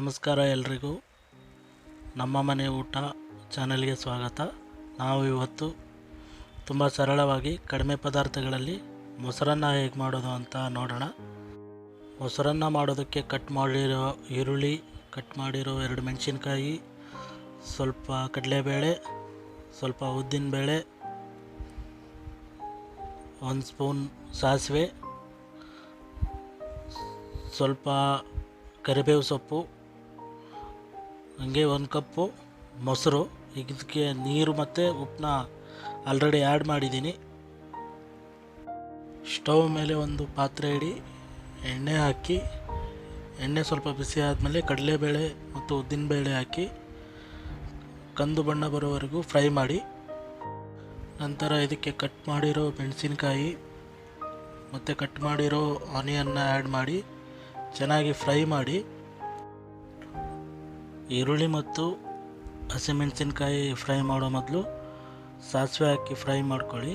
ನಮಸ್ಕಾರ ಎಲ್ರಿಗೂ. ನಮ್ಮ ಮನೆ ಊಟ ಚಾನಲ್ಗೆ ಸ್ವಾಗತ. ನಾವು ಇವತ್ತು ತುಂಬ ಸರಳವಾಗಿ ಕಡಿಮೆ ಪದಾರ್ಥಗಳಲ್ಲಿ ಮೊಸರನ್ನ ಹೇಗೆ ಮಾಡೋದು ಅಂತ ನೋಡೋಣ. ಮೊಸರನ್ನ ಮಾಡೋದಕ್ಕೆ ಕಟ್ ಮಾಡಿರೋ ಈರುಳ್ಳಿ, ಕಟ್ ಮಾಡಿರೋ 2 ಮೆಣಸಿನ್ಕಾಯಿ, ಸ್ವಲ್ಪ ಕಡಲೆಬೇಳೆ, ಸ್ವಲ್ಪ ಉದ್ದಿನಬೇಳೆ, 1 ಸ್ಪೂನ್ ಸಾಸಿವೆ, ಸ್ವಲ್ಪ ಕರಿಬೇವು ಸೊಪ್ಪು, ಹಂಗೆ 1 ಕಪ್ಪು ಮೊಸರು. ಇದಕ್ಕೆ ನೀರು ಮತ್ತು ಉಪ್ಪನ್ನ ಆಲ್ರೆಡಿ ಆ್ಯಡ್ ಮಾಡಿದ್ದೀನಿ. ಸ್ಟವ್ ಮೇಲೆ ಒಂದು ಪಾತ್ರೆ ಇಡಿ, ಎಣ್ಣೆ ಹಾಕಿ, ಎಣ್ಣೆ ಸ್ವಲ್ಪ ಬಿಸಿ ಆದಮೇಲೆ ಕಡಲೆಬೇಳೆ ಮತ್ತು ಉದ್ದಿನಬೇಳೆ ಹಾಕಿ ಕಂದು ಬಣ್ಣ ಬರೋವರೆಗೂ ಫ್ರೈ ಮಾಡಿ. ನಂತರ ಇದಕ್ಕೆ ಕಟ್ ಮಾಡಿರೋ ಮೆಣಸಿನಕಾಯಿ ಮತ್ತು ಕಟ್ ಮಾಡಿರೋ ಆನಿಯನ್ನ ಆ್ಯಡ್ ಮಾಡಿ ಚೆನ್ನಾಗಿ ಫ್ರೈ ಮಾಡಿ. ಈರುಳ್ಳಿ ಮತ್ತು ಹಸಿಮೆಣಸಿನ್ಕಾಯಿ ಫ್ರೈ ಮಾಡೋ ಮೊದಲು ಸಾಸಿವೆ ಹಾಕಿ ಫ್ರೈ ಮಾಡ್ಕೊಳ್ಳಿ.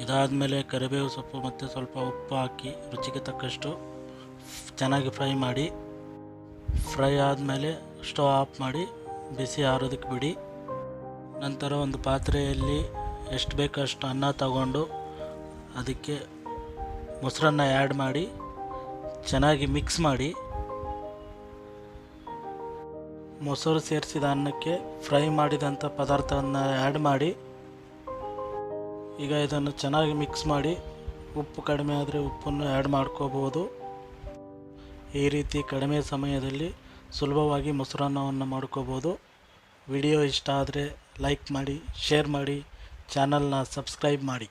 ಇದಾದಮೇಲೆ ಕರಿಬೇವು ಸೊಪ್ಪು ಮತ್ತು ಸ್ವಲ್ಪ ಉಪ್ಪು ಹಾಕಿ ರುಚಿಗೆ ತಕ್ಕಷ್ಟು ಚೆನ್ನಾಗಿ ಫ್ರೈ ಮಾಡಿ. ಫ್ರೈ ಆದಮೇಲೆ ಸ್ಟವ್ ಆಫ್ ಮಾಡಿ ಬಿಸಿ ಆರೋದಕ್ಕೆ ಬಿಡಿ. ನಂತರ ಒಂದು ಪಾತ್ರೆಯಲ್ಲಿ ಎಷ್ಟು ಬೇಕೋ ಅಷ್ಟು ಅನ್ನ ತಗೊಂಡು ಅದಕ್ಕೆ ಮೊಸರನ್ನ ಆ್ಯಡ್ ಮಾಡಿ ಚೆನ್ನಾಗಿ ಮಿಕ್ಸ್ ಮಾಡಿ. ಮೊಸರು ಸೇರಿಸಿದ ಅನ್ನಕ್ಕೆ ಫ್ರೈ ಮಾಡಿದಂಥ ಪದಾರ್ಥವನ್ನು ಆ್ಯಡ್ ಮಾಡಿ. ಈಗ ಇದನ್ನು ಚೆನ್ನಾಗಿ ಮಿಕ್ಸ್ ಮಾಡಿ. ಉಪ್ಪು ಕಡಿಮೆ ಆದರೆ ಉಪ್ಪನ್ನು ಆ್ಯಡ್ ಮಾಡ್ಕೋಬೋದು. ಈ ರೀತಿ ಕಡಿಮೆ ಸಮಯದಲ್ಲಿ ಸುಲಭವಾಗಿ ಮೊಸರನ್ನವನ್ನು ಮಾಡ್ಕೋಬೋದು. ವಿಡಿಯೋ ಇಷ್ಟ ಆದರೆ ಲೈಕ್ ಮಾಡಿ, ಶೇರ್ ಮಾಡಿ, ಚಾನಲ್ನ ಸಬ್ಸ್ಕ್ರೈಬ್ ಮಾಡಿ.